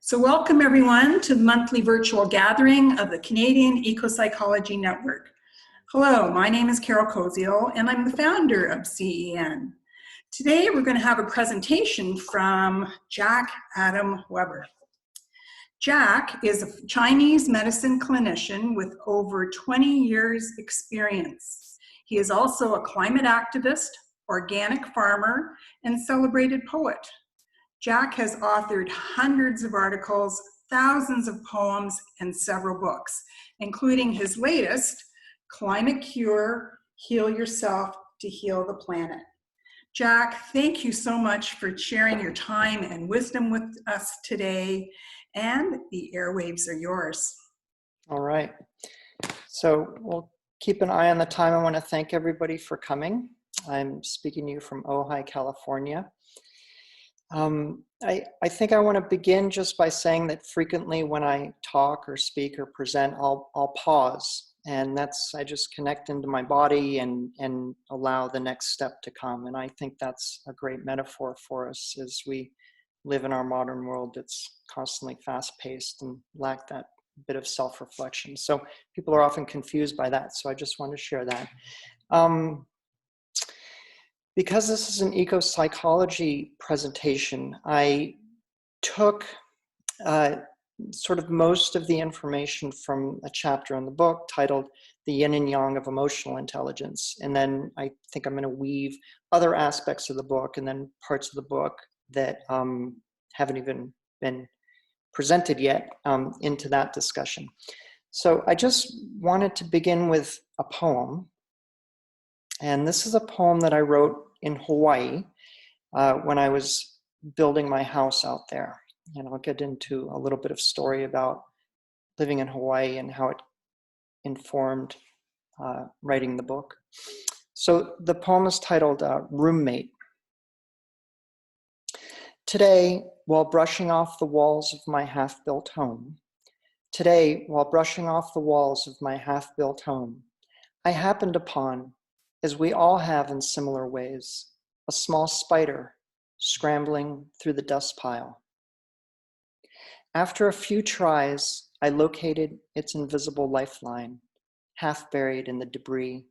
So welcome everyone to the monthly virtual gathering of the Canadian Ecopsychology Network. Hello, my name is Carol Koziel and I'm the founder of CEN. Today we're going to have a presentation from Jack Adam Weber. Jack is a Chinese medicine clinician with over 20 years experience. He is also a climate activist, organic farmer, and celebrated poet. Jack has authored hundreds of articles, thousands of poems, and several books, including his latest, Climate Cure, Heal Yourself to Heal the Planet. Jack, thank you so much for sharing your time and wisdom with us today, and the airwaves are yours. All right. So we'll keep an eye on the time. I want to thank everybody for coming. I'm speaking to you from Ojai, California. I think I want to begin just by saying that frequently when I talk or speak or present, I'll pause, and I just connect into my body and allow the next step to come. And I think that's a great metaphor for us as we live in our modern world that's constantly fast-paced and lack that bit of self-reflection. So people are often confused by that. So I just want to share that. Because this is an eco-psychology presentation, I took sort of most of the information from a chapter in the book titled The Yin and Yang of Emotional Intelligence. And then I think I'm going to weave other aspects of the book and then parts of the book that haven't even been presented yet into that discussion. So I just wanted to begin with a poem. And this is a poem that I wrote in Hawaii when I was building my house out there. And I'll get into a little bit of story about living in Hawaii and how it informed writing the book. So the poem is titled Roommate. Today, while brushing off the walls of my half-built home, I happened upon, as we all have in similar ways, a small spider scrambling through the dust pile. After a few tries, I located its invisible lifeline, half buried in the debris.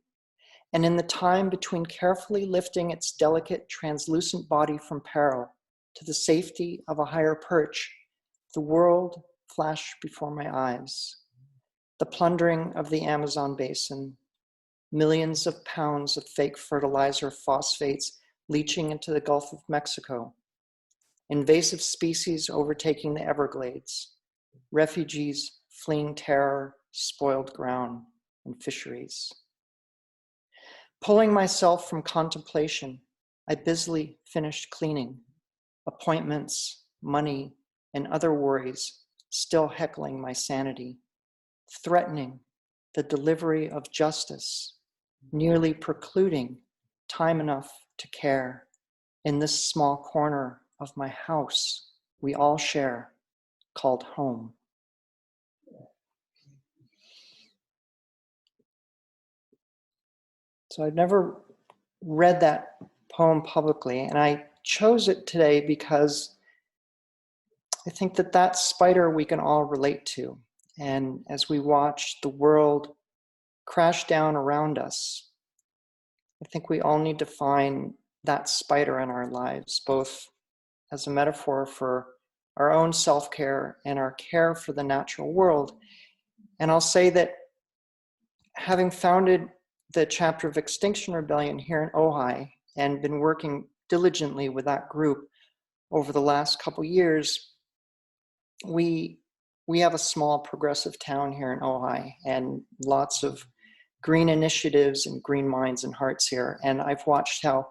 And in the time between carefully lifting its delicate, translucent body from peril to the safety of a higher perch, the world flashed before my eyes. The plundering of the Amazon basin, millions of pounds of fake fertilizer phosphates leaching into the Gulf of Mexico, invasive species overtaking the Everglades, refugees fleeing terror, spoiled ground, and fisheries. Pulling myself from contemplation, I busily finished cleaning, appointments, money, and other worries still heckling my sanity, threatening the delivery of justice, nearly precluding time enough to care in this small corner of my house we all share, called home. So I've never read that poem publicly, and I chose it today because I think that spider we can all relate to. And as we watch the world crash down around us, I think we all need to find that spider in our lives, both as a metaphor for our own self-care and our care for the natural world. And I'll say that having founded the chapter of Extinction Rebellion here in Ojai and been working diligently with that group over the last couple years, we have a small progressive town here in Ojai and lots of green initiatives and green minds and hearts here. And I've watched how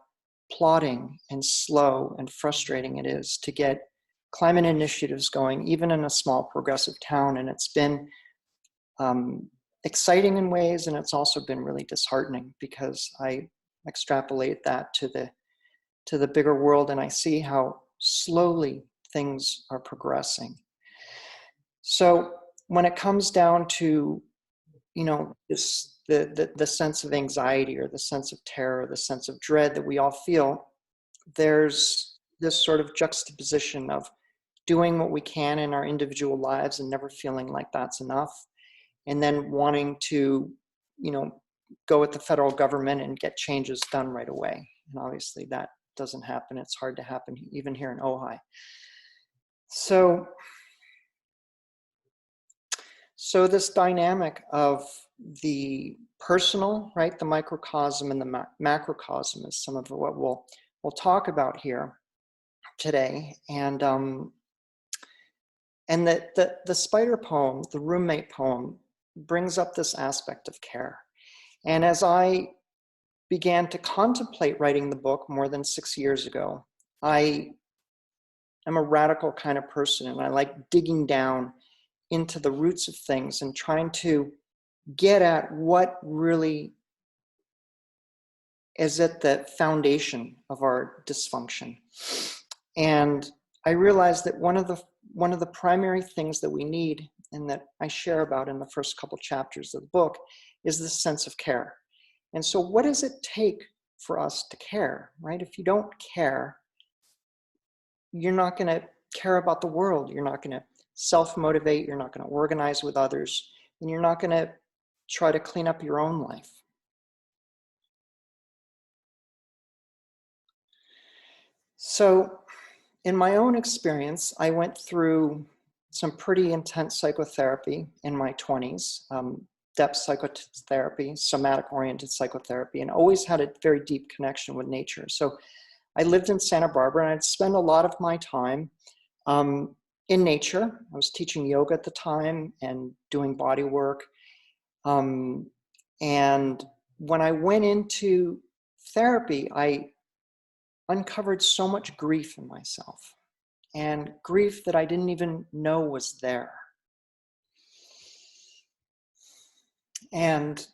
plodding and slow and frustrating it is to get climate initiatives going, even in a small progressive town. And it's been exciting in ways, and it's also been really disheartening because I extrapolate that to the bigger world, and I see how slowly things are progressing. So when it comes down to, the sense of anxiety or the sense of terror, the sense of dread that we all feel, there's this sort of juxtaposition of, doing what we can in our individual lives and never feeling like that's enough, and then wanting to, go with the federal government and get changes done right away. And obviously that doesn't happen. It's hard to happen even here in Ojai. So this dynamic of the personal, right, the microcosm and the macrocosm is some of what we'll talk about here today. And the spider poem, the roommate poem, brings up this aspect of care. And as I began to contemplate writing the book more than 6 years ago, I am a radical kind of person, and I like digging down into the roots of things and trying to get at what really is at the foundation of our dysfunction. And I realized that one of the primary things that we need, and that I share about in the first couple chapters of the book, is this sense of care. And so what does it take for us to care, right? If you don't care, you're not going to care about the world. You're not going to self-motivate. You're not going to organize with others. And you're not going to try to clean up your own life. So in my own experience, I went through some pretty intense psychotherapy in my 20s, depth psychotherapy, somatic-oriented psychotherapy, and always had a very deep connection with nature. So I lived in Santa Barbara, and I'd spend a lot of my time in nature. I was teaching yoga at the time and doing body work. And when I went into therapy, I uncovered so much grief in myself, and grief that I didn't even know was there. And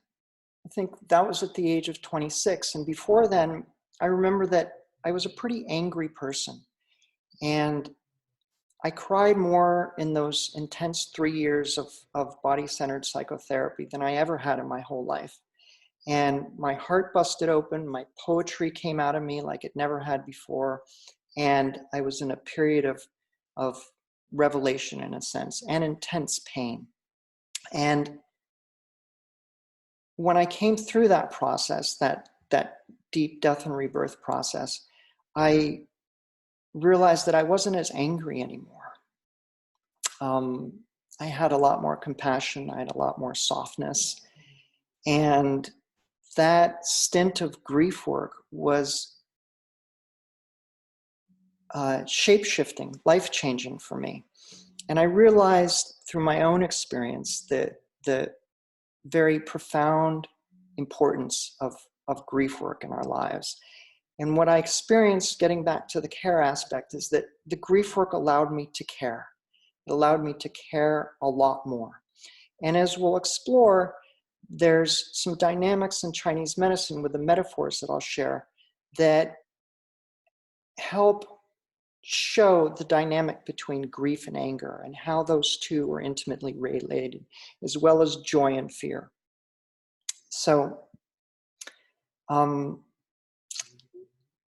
I think that was at the age of 26. And before then, I remember that I was a pretty angry person. And I cried more in those intense 3 years of body-centered psychotherapy than I ever had in my whole life. And my heart busted open, my poetry came out of me like it never had before. And I was in a period of revelation, in a sense, and intense pain. And when I came through that process, that deep death and rebirth process, I realized that I wasn't as angry anymore. I had a lot more compassion. I had a lot more softness. And that stint of grief work was shape-shifting, life-changing for me. And I realized through my own experience that the very profound importance of grief work in our lives. And what I experienced, getting back to the care aspect, is that the grief work allowed me to care. It allowed me to care a lot more. And as we'll explore, there's some dynamics in Chinese medicine with the metaphors that I'll share that help show the dynamic between grief and anger and how those two are intimately related, as well as joy and fear. So,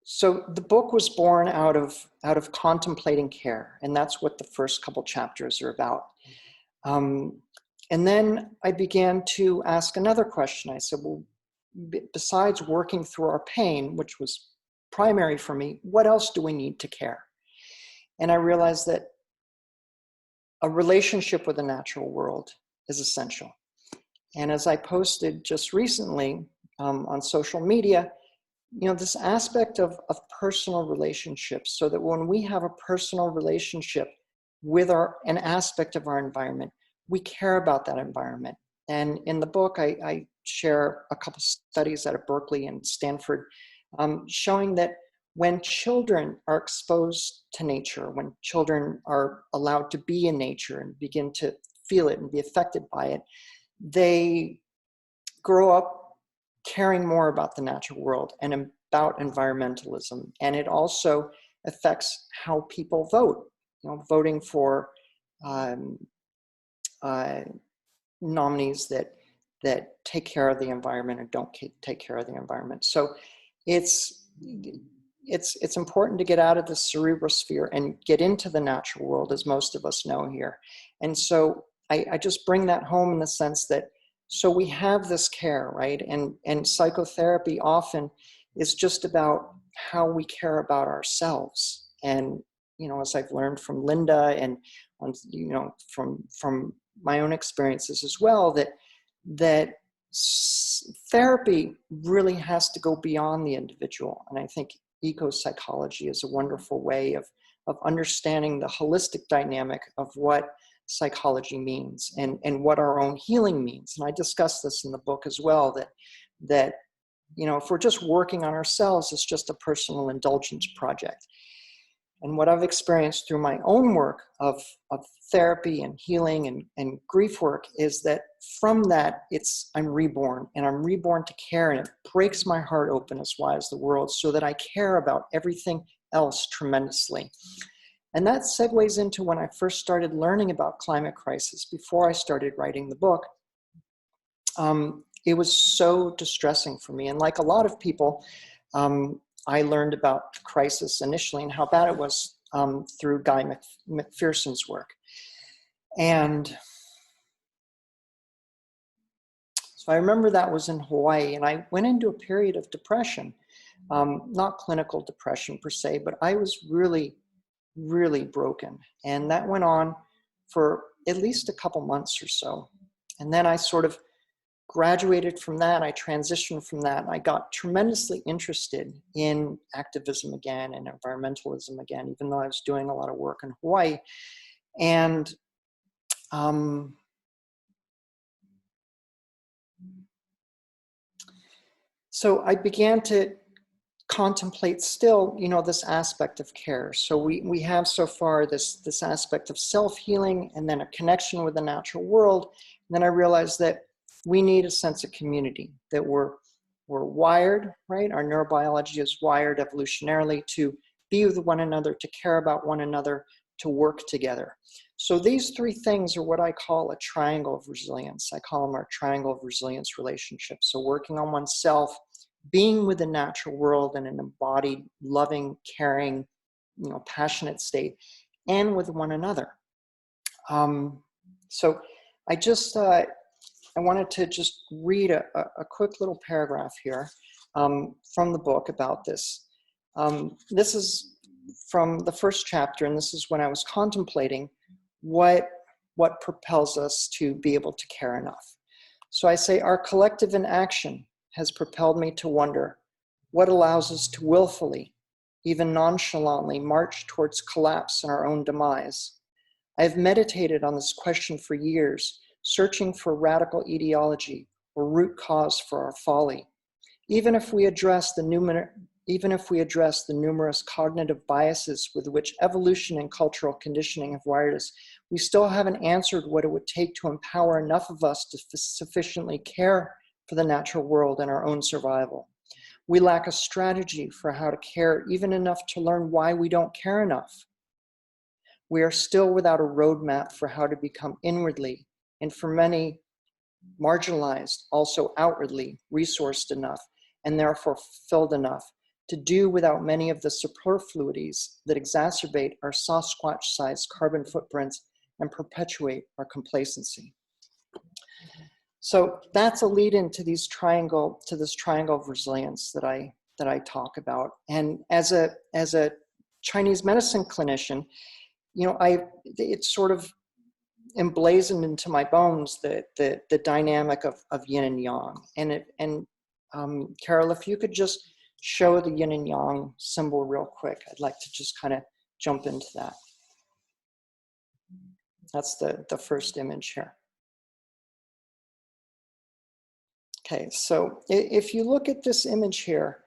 so the book was born out of contemplating care, and that's what the first couple chapters are about. And then I began to ask another question. I said, well, besides working through our pain, which was primary for me, what else do we need to care? And I realized that a relationship with the natural world is essential. And as I posted just recently on social media, this aspect of personal relationships, so that when we have a personal relationship with an aspect of our environment, we care about that environment. And in the book, I share a couple studies out of Berkeley and Stanford showing that when children are exposed to nature, when children are allowed to be in nature and begin to feel it and be affected by it, they grow up caring more about the natural world and about environmentalism. And it also affects how people vote, voting for nominees that take care of the environment and don't take care of the environment. So it's it's important to get out of the cerebral sphere and get into the natural world, as most of us know here. And so I just bring that home in the sense that, so we have this care, right? And psychotherapy often is just about how we care about ourselves. And, you know, as I've learned from Linda and, you know, from my own experiences as well, that therapy really has to go beyond the individual. And I think ecopsychology is a wonderful way of understanding the holistic dynamic of what psychology means and what our own healing means. And I discuss this in the book as well, that you know, if we're just working on ourselves, it's just a personal indulgence project. And what I've experienced through my own work of therapy and healing and grief work is that from that, I'm reborn, and I'm reborn to care, and it breaks my heart open as wide as the world so that I care about everything else tremendously. And that segues into when I first started learning about climate crisis, before I started writing the book. It was so distressing for me. And like a lot of people, I learned about the crisis initially and how bad it was through Guy McPherson's work. And so I remember that was in Hawaii, and I went into a period of depression, not clinical depression per se, but I was really, really broken. And that went on for at least a couple months or so. And then I sort of graduated from that. I transitioned from that. And I got tremendously interested in activism again and environmentalism again, even though I was doing a lot of work in Hawaii. And so I began to contemplate still, you know, this aspect of care. So we have so far this aspect of self-healing and then a connection with the natural world. And then I realized that we need a sense of community, that we're wired, right? Our neurobiology is wired evolutionarily to be with one another, to care about one another, to work together. So these three things are what I call a triangle of resilience. I call them our triangle of resilience relationships. So working on oneself, being with the natural world in an embodied, loving, caring, you know, passionate state, and with one another. So I just, I wanted to just read a quick little paragraph here from the book about this. This is from the first chapter, and this is when I was contemplating what propels us to be able to care enough. So I say, our collective inaction has propelled me to wonder what allows us to willfully, even nonchalantly, march towards collapse and our own demise. I have meditated on this question for years, searching for radical etiology or root cause for our folly. Even if we address the numerous cognitive biases with which evolution and cultural conditioning have wired us, we still haven't answered what it would take to empower enough of us to sufficiently care for the natural world and our own survival. We lack a strategy for how to care, even enough to learn why we don't care enough. We are still without a roadmap for how to become inwardly, and for many, marginalized, also outwardly, resourced enough, and therefore fulfilled enough to do without many of the superfluities that exacerbate our Sasquatch-sized carbon footprints and perpetuate our complacency. So that's a lead into this triangle of resilience that I talk about. And as a Chinese medicine clinician, you know, it's sort of emblazoned into my bones the dynamic of yin and yang. And Carol, if you could just show the yin and yang symbol real quick, I'd like to just kind of jump into that. That's the first image here. Okay, so if you look at this image here,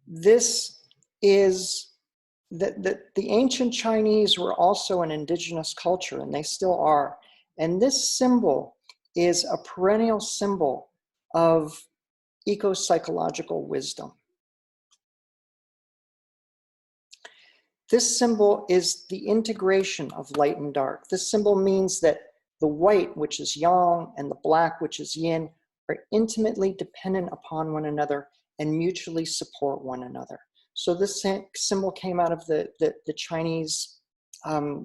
this is the ancient Chinese were also an indigenous culture, and they still are. And this symbol is a perennial symbol of eco-psychological wisdom. This symbol is the integration of light and dark. This symbol means that the white, which is yang, and the black, which is yin, are intimately dependent upon one another and mutually support one another. So this symbol came out of the Chinese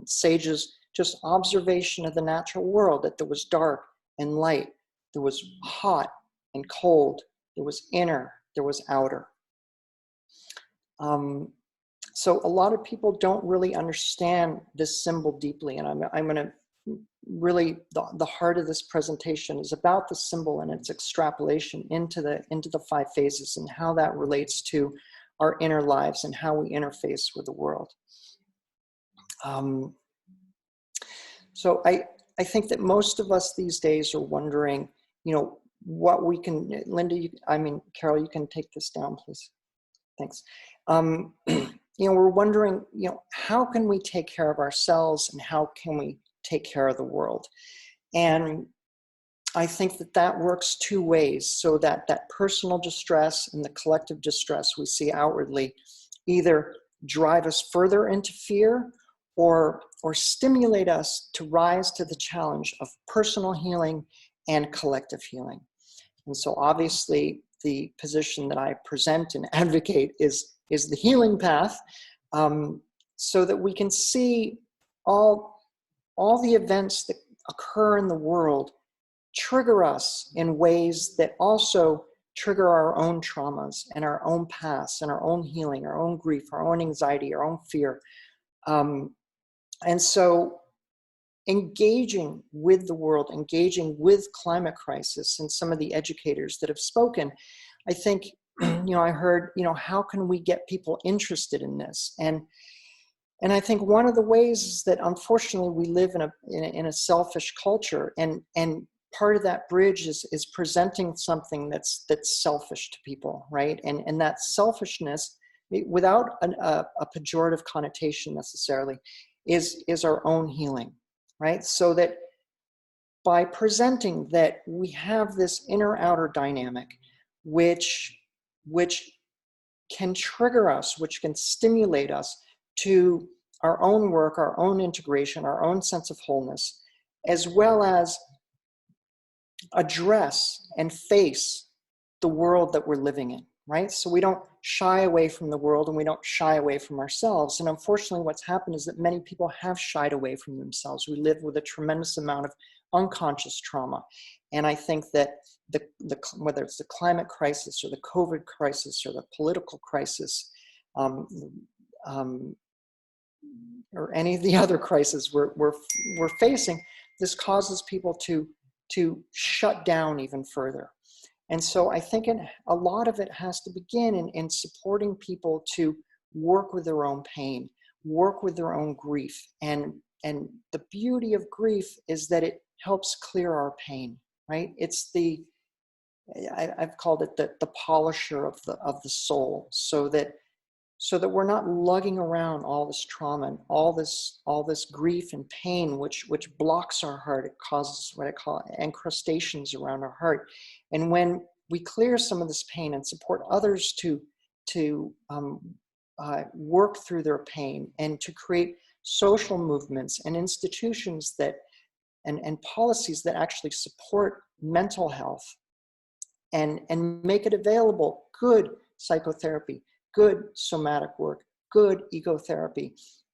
sages, just observation of the natural world, that there was dark and light, there was hot and cold, there was inner, there was outer. So a lot of people don't really understand this symbol deeply, and I'm going to really, the heart of this presentation is about the symbol and its extrapolation into the 5 phases and how that relates to our inner lives and how we interface with the world. So I think that most of us these days are wondering, you know, what we can, Linda, Carol, you can take this down, please. Thanks. You know, we're wondering, you know, how can we take care of ourselves and how can we take care of the world? And I think that that works 2 ways, so that that personal distress and the collective distress we see outwardly either drive us further into fear or stimulate us to rise to the challenge of personal healing and collective healing. And so obviously the position that I present and advocate is the healing path, so that we can see all the events that occur in the world trigger us in ways that also trigger our own traumas and our own past and our own healing, our own grief, our own anxiety, our own fear. And so engaging with the world, engaging with climate crisis, and some of the educators that have spoken, I think, you know, I heard, you know, how can we get people interested in this? And I think one of the ways is that unfortunately we live in a selfish culture, and part of that bridge is presenting something that's selfish to people, right? And that selfishness, without a pejorative connotation necessarily, is our own healing, right? So that by presenting that we have this inner-outer dynamic, which can trigger us, which can stimulate us to our own work, our own integration, our own sense of wholeness, as well as address and face the world that we're living in, right? So we don't shy away from the world and we don't shy away from ourselves. And unfortunately, what's happened is that many people have shied away from themselves. We live with a tremendous amount of unconscious trauma. And I think that whether it's the climate crisis or the COVID crisis or the political crisis, or any of the other crises we're facing, this causes people to shut down even further. And so I think a lot of it has to begin in supporting people to work with their own pain, work with their own grief. And the beauty of grief is that it helps clear our pain, right? It's I've called it the polisher of the soul, so that we're not lugging around all this trauma and all this grief and pain, which blocks our heart. It causes what I call encrustations around our heart. And when we clear some of this pain and support others to work through their pain and to create social movements and institutions and policies that actually support mental health and make it available, good psychotherapy, good somatic work, good ecotherapy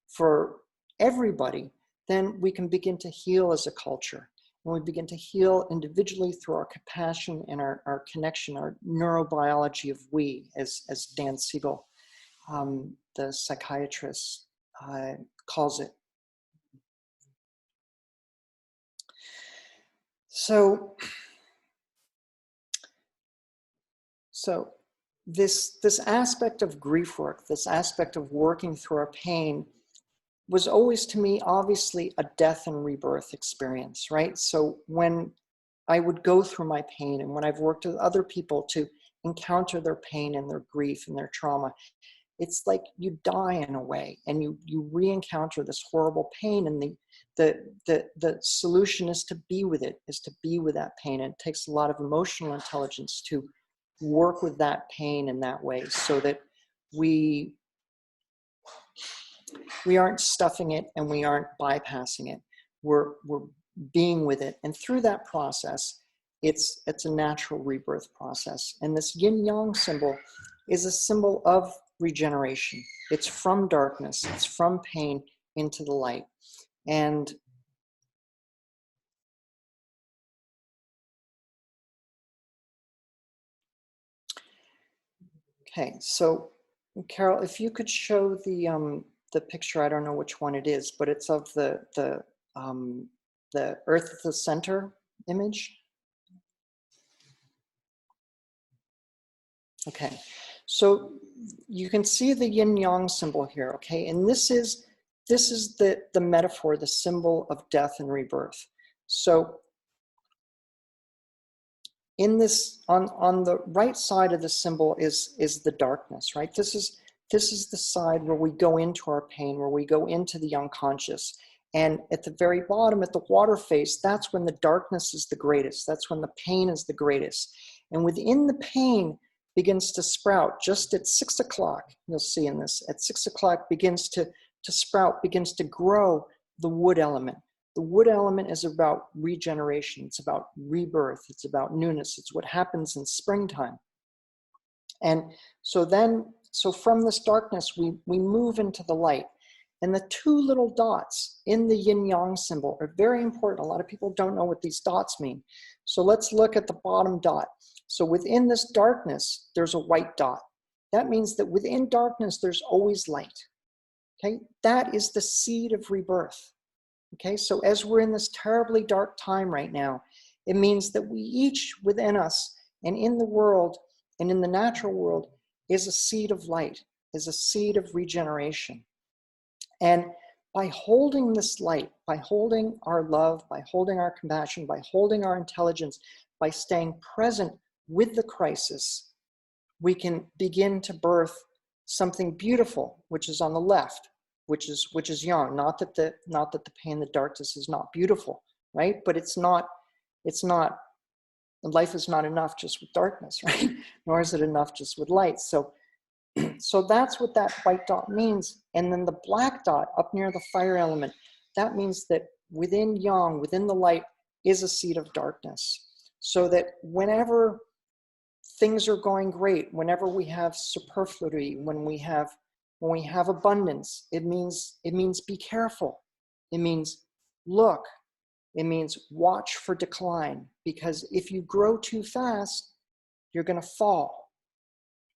for everybody, then we can begin to heal as a culture. And we begin to heal individually through our compassion and our connection, our neurobiology of we, as Dan Siegel, the psychiatrist, calls it. So this aspect of grief work, this aspect of working through our pain, was always to me obviously a death and rebirth experience, right? So when I would go through my pain, and when I've worked with other people to encounter their pain and their grief and their trauma, it's like you die in a way, and you re-encounter this horrible pain, and the solution is to be with it, is to be with that pain. And it takes a lot of emotional intelligence to work with that pain in that way, so that we aren't stuffing it and we aren't bypassing it. We're being with it, and through that process, it's a natural rebirth process. And this Yin-Yang symbol is a symbol of regeneration. It's from darkness. It's from pain into the light. And okay, so Carol, if you could show the picture, I don't know which one it is, but it's of the Earth at the center image. Okay, so you can see the yin-yang symbol here, okay? And this is the metaphor, the symbol of death and rebirth. So in this, on the right side of the symbol is the darkness, right? This is the side where we go into our pain, where we go into the unconscious. And at the very bottom, at the water face, that's when the darkness is the greatest. That's when the pain is the greatest. And within the pain begins to sprout just at 6 o'clock. You'll see in this, at 6 o'clock begins to sprout, begins to grow the wood element. The wood element is about regeneration. It's about rebirth. It's about newness. It's what happens in springtime. And so from this darkness, we move into the light. And the two little dots in the yin-yang symbol are very important. A lot of people don't know what these dots mean. So let's look at the bottom dot. So within this darkness, there's a white dot. That means that within darkness, there's always light. Okay, that is the seed of rebirth. Okay, so as we're in this terribly dark time right now, it means that we each within us and in the world and in the natural world is a seed of light, is a seed of regeneration. And by holding this light, by holding our love, by holding our compassion, by holding our intelligence, by staying present with the crisis, we can begin to birth something beautiful, which is on the left, which is yang. Not that the pain, the darkness is not beautiful, right? But it's not. Life is not enough just with darkness, right? Nor is it enough just with light. So that's what that white dot means. And then the black dot up near the fire element, that means that within yang, within the light, is a seed of darkness. So that whenever things are going great, whenever we have superfluity, when we have abundance, it means be careful. It means look. It means watch for decline, because if you grow too fast, you're going to fall,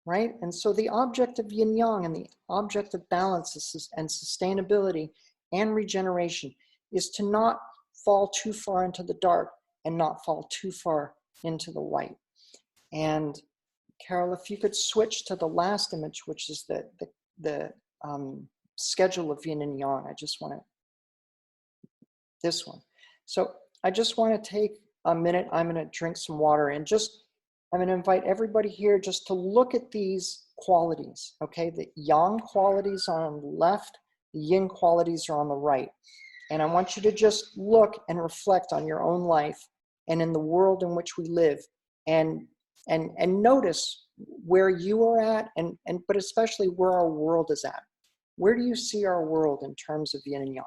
right? And so the object of yin-yang and the object of balance and sustainability and regeneration is to not fall too far into the dark and not fall too far into the light. And Carol, if you could switch to the last image, which is the schedule of yin and yang. I just want to, this one. So I just want to take a minute. I'm going to drink some water and I'm going to invite everybody here just to look at these qualities, okay? The yang qualities are on the left, the yin qualities are on the right. And I want you to just look and reflect on your own life and in the world in which we live, and notice where you are at, but especially where our world is at. Where do you see our world in terms of yin and yang?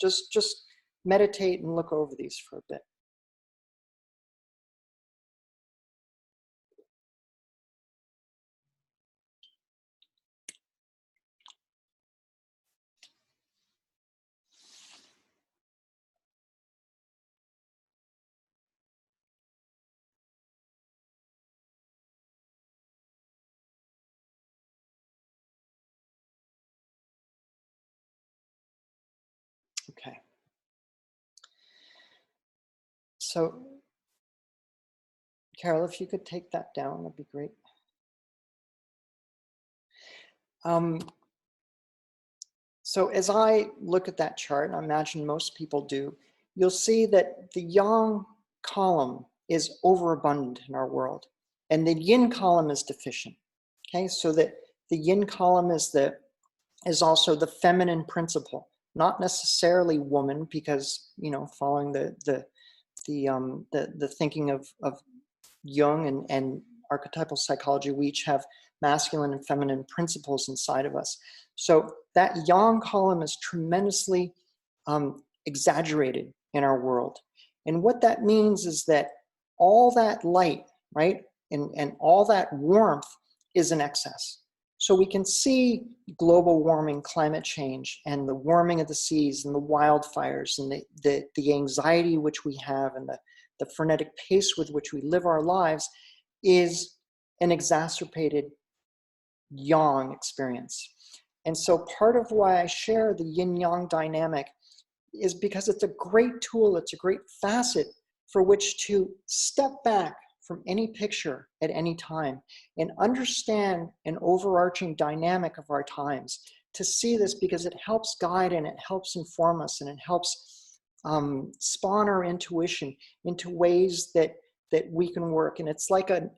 Just meditate and look over these for a bit. Okay. So, Carol, if you could take that down, that'd be great. So as I look at that chart, and I imagine most people do, you'll see that the yang column is overabundant in our world, and the yin column is deficient. Okay, so that the yin column is also the feminine principle, not necessarily woman, because following the thinking of Jung and archetypal psychology, we each have masculine and feminine principles inside of us. So that yang column is tremendously exaggerated in our world. And what that means is that all that light, right, and all that warmth is in excess. So we can see global warming, climate change, and the warming of the seas, and the wildfires, and the anxiety which we have, and the frenetic pace with which we live our lives is an exacerbated yang experience. And so part of why I share the yin-yang dynamic is because it's a great tool, it's a great facet for which to step back from any picture at any time and understand an overarching dynamic of our times, to see this, because it helps guide and it helps inform us, and it helps spawn our intuition into ways that we can work. And it's like a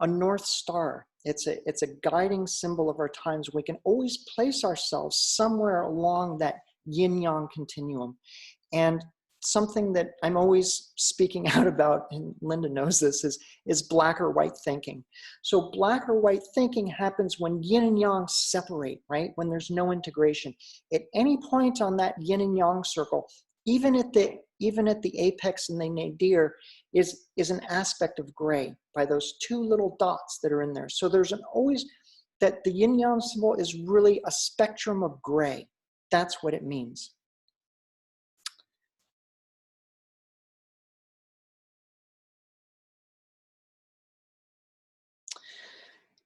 North Star. It's a guiding symbol of our times. We can always place ourselves somewhere along that yin-yang continuum. And something that I'm always speaking out about, and Linda knows this, is black or white thinking. So black or white thinking happens when yin and yang separate, right? When there's no integration. At any point on that yin and yang circle, even at the apex and the nadir, is an aspect of gray by those two little dots that are in there. So there's always that the yin yang symbol is really a spectrum of gray. That's what it means.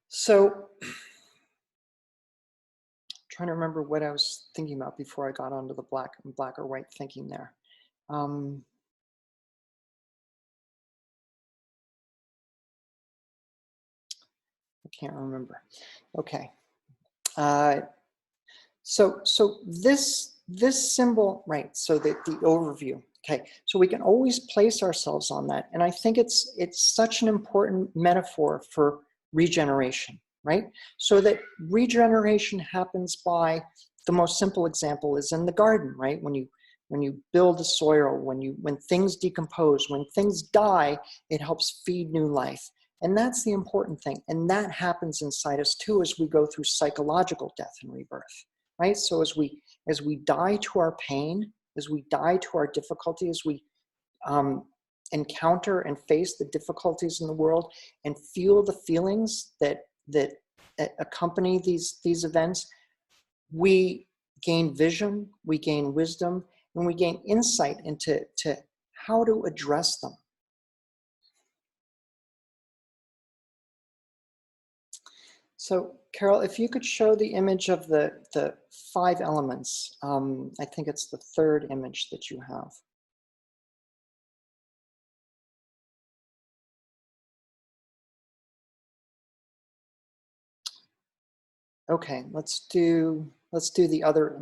So, I'm trying to remember what I was thinking about before I got onto the black or white thinking there. I can't remember. Okay. So this symbol, right? So the overview. Okay. So we can always place ourselves on that, and I think it's such an important metaphor for regeneration, right? So that regeneration happens by, the most simple example is in the garden, right? When you build the soil, when things decompose, when things die, it helps feed new life. And that's the important thing. And that happens inside us too as we go through psychological death and rebirth, right? So as we die to our pain, as we die to our difficulty, as we encounter and face the difficulties in the world and feel the feelings that accompany these events, we gain vision, we gain wisdom, and we gain insight into how to address them. So, Carol, if you could show the image of the 5 elements. I think it's the 3rd image that you have. Okay, let's do the other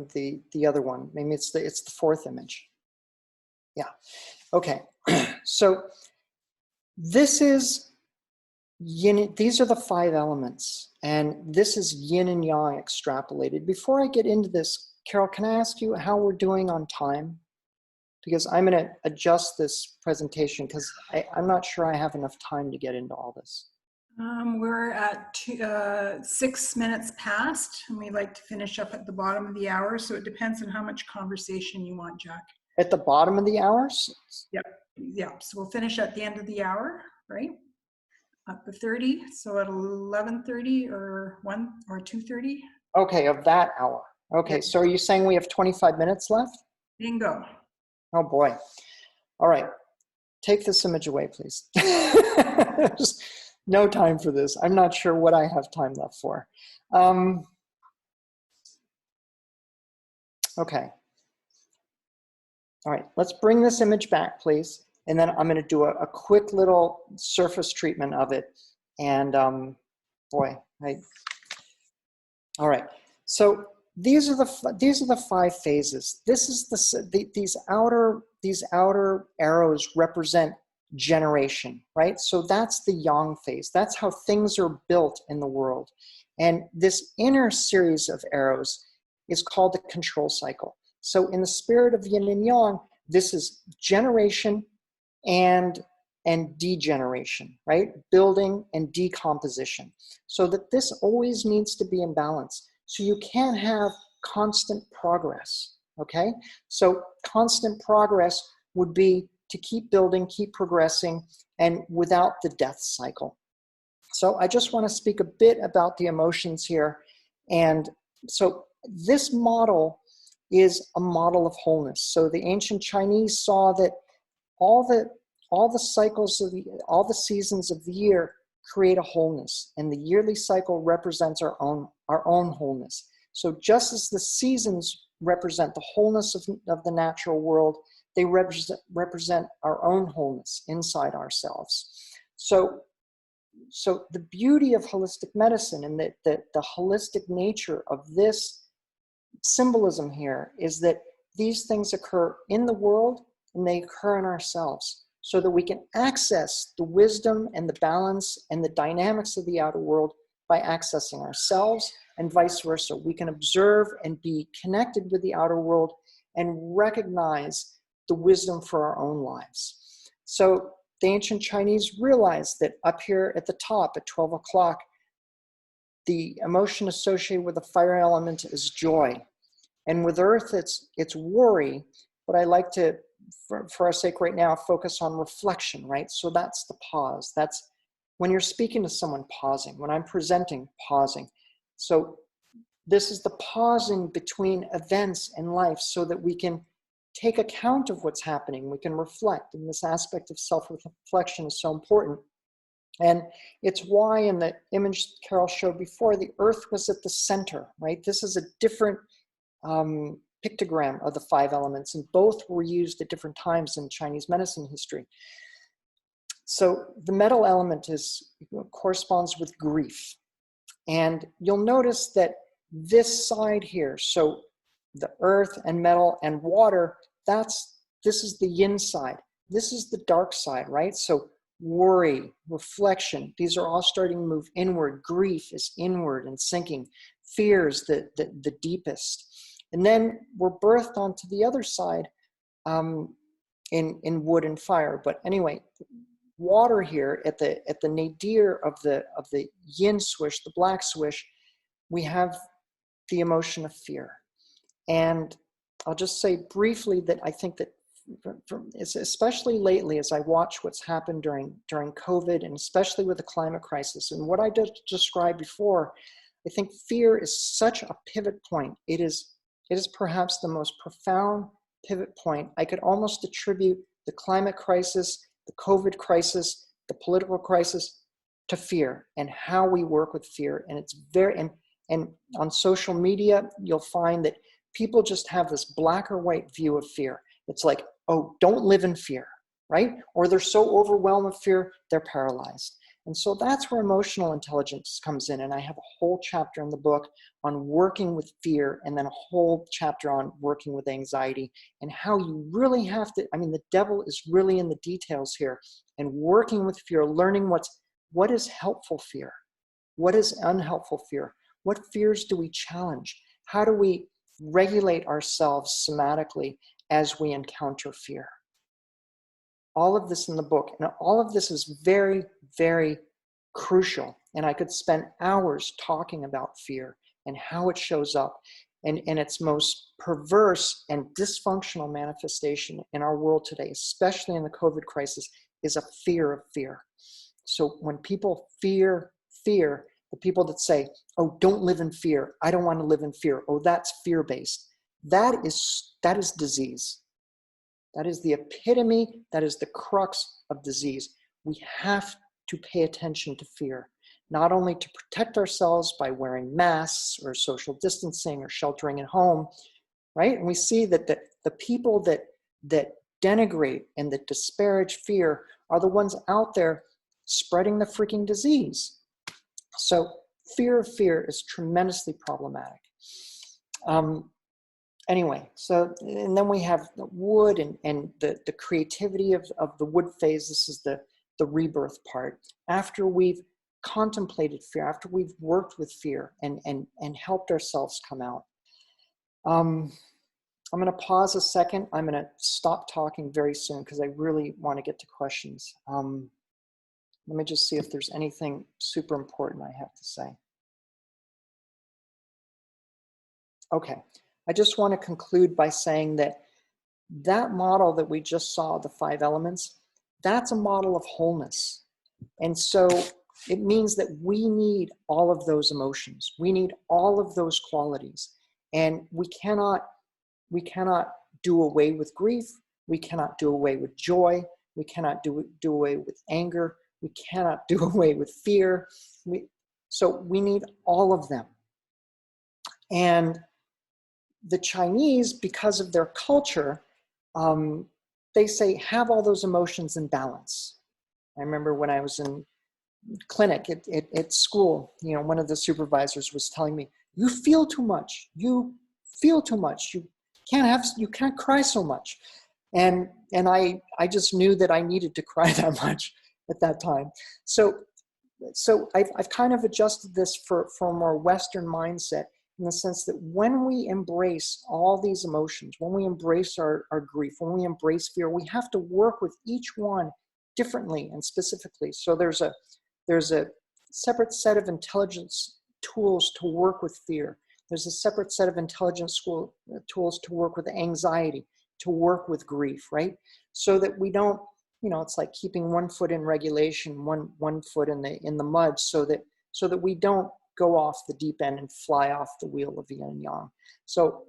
one. Maybe it's the 4th image. Yeah. Okay. So this is yin. These are the 5 elements, and this is yin and yang extrapolated. Before I get into this, Carol, can I ask you how we're doing on time? Because I'm going to adjust this presentation because I'm not sure I have enough time to get into all this. We're at 6 minutes past, and we like to finish up at the bottom of the hour, so it depends on how much conversation you want, Jack. At the bottom of the hours? Yep. Yeah, so we'll finish at the end of the hour, right? At the 30, so at 11:30 or 1 or 2:30. Okay, of that hour. Okay, so are you saying we have 25 minutes left? Bingo. Oh boy. All right, take this image away, please. Just no time for this. I'm not sure what I have time left for. Okay. All right, let's bring this image back, please. And then I'm going to do a quick little surface treatment of it. And boy, all right. So these are the 5 phases. This is these outer arrows represent generation, right? So that's the yang phase. That's how things are built in the world. And this inner series of arrows is called the control cycle. So in the spirit of yin and yang, this is generation and degeneration, right? Building and decomposition. So that this always needs to be in balance. So you can't have constant progress, okay? So constant progress would be to keep building, keep progressing, and without the death cycle. So I just want to speak a bit about the emotions here. And so this model is a model of wholeness. So the ancient Chinese saw that all the cycles of all the seasons of the year create a wholeness, and the yearly cycle represents our own wholeness. So just as the seasons represent the wholeness of the natural world, they represent our own wholeness inside ourselves. So the beauty of holistic medicine and the holistic nature of this symbolism here is that these things occur in the world and they occur in ourselves, so that we can access the wisdom and the balance and the dynamics of the outer world by accessing ourselves, and vice versa. We can observe and be connected with the outer world and recognize the wisdom for our own lives. So the ancient Chinese realized that up here at the top at 12 o'clock, the emotion associated with the fire element is joy. And with earth, it's worry, but I like to, for our sake right now, focus on reflection, right? So that's the pause. That's when you're speaking to someone, pausing. When I'm presenting, pausing. So this is the pausing between events in life so that we can take account of what's happening. We can reflect, and this aspect of self-reflection is so important. And it's why in the image Carol showed before, the earth was at the center, right? This is a different pictogram of the 5 elements, and both were used at different times in Chinese medicine history. So the metal element corresponds with grief. And you'll notice that this side here, so the earth and metal and water, this is the yin side. This is the dark side, right? So worry, reflection, these are all starting to move inward. Grief is inward and sinking. Fear is the deepest. And then we're birthed onto the other side in wood and fire. But anyway, water here at the nadir of the yin swish, the black swish, we have the emotion of fear. And I'll just say briefly that I think that especially lately, as I watch what's happened during COVID, and especially with the climate crisis and what I just described before, I think fear is such a pivot point. It is perhaps the most profound pivot point. I could almost attribute the climate crisis, the COVID crisis, the political crisis to fear and how we work with fear. And it's and on social media, you'll find that people just have this black or white view of fear. It's like, oh, don't live in fear, right? Or they're so overwhelmed with fear, they're paralyzed. And so that's where emotional intelligence comes in. And I have a whole chapter in the book on working with fear, and then a whole chapter on working with anxiety, and how you really have to, the devil is really in the details here, and working with fear, learning what is helpful fear, what is unhelpful fear, what fears do we challenge, how do we regulate ourselves somatically as we encounter fear. All of this in the book, and all of this is very, very crucial. And I could spend hours talking about fear and how it shows up, and its most perverse and dysfunctional manifestation in our world today, especially in the COVID crisis, is a fear of fear. So when people fear, the people that say, oh, don't live in fear, I don't want to live in fear, oh, that's fear-based, that is disease. That is the epitome, that is the crux of disease. We have to pay attention to fear, not only to protect ourselves by wearing masks or social distancing or sheltering at home, right? And we see that the people that denigrate and that disparage fear are the ones out there spreading the freaking disease. So fear of fear is tremendously problematic. Anyway, so, and then we have the wood and the creativity of the wood phase. This is the rebirth part. After we've contemplated fear, after we've worked with fear and helped ourselves come out. I'm going to pause a second. I'm going to stop talking very soon because I really want to get to questions. Let me just see if there's anything super important I have to say. Okay. I just want to conclude by saying that model that we just saw, the 5 elements, that's a model of wholeness. And so it means that we need all of those emotions. We need all of those qualities. And we cannot do away with grief. We cannot do away with joy. We cannot do away with anger. We cannot do away with fear. So we need all of them. And the Chinese, because of their culture, they say, have all those emotions in balance. I remember when I was in clinic at school, you know, one of the supervisors was telling me, you feel too much. You feel too much. You can't cry so much. And I just knew that I needed to cry that much at that time. So I've kind of adjusted this for a more Western mindset, in the sense that when we embrace all these emotions, when we embrace our grief, when we embrace fear, we have to work with each one differently and specifically. So there's a separate set of intelligence tools to work with fear. There's a separate set of intelligence tools to work with anxiety, to work with grief, right? So that we don't, you know, it's like keeping one foot in regulation, one foot in the mud, so that we don't go off the deep end and fly off the wheel of Yin and Yang. So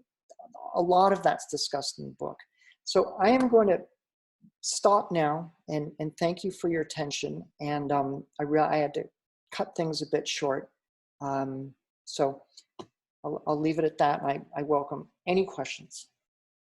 a lot of that's discussed in the book. So I am going to stop now and thank you for your attention. And I had to cut things a bit short. So I'll leave it at that. And I welcome any questions.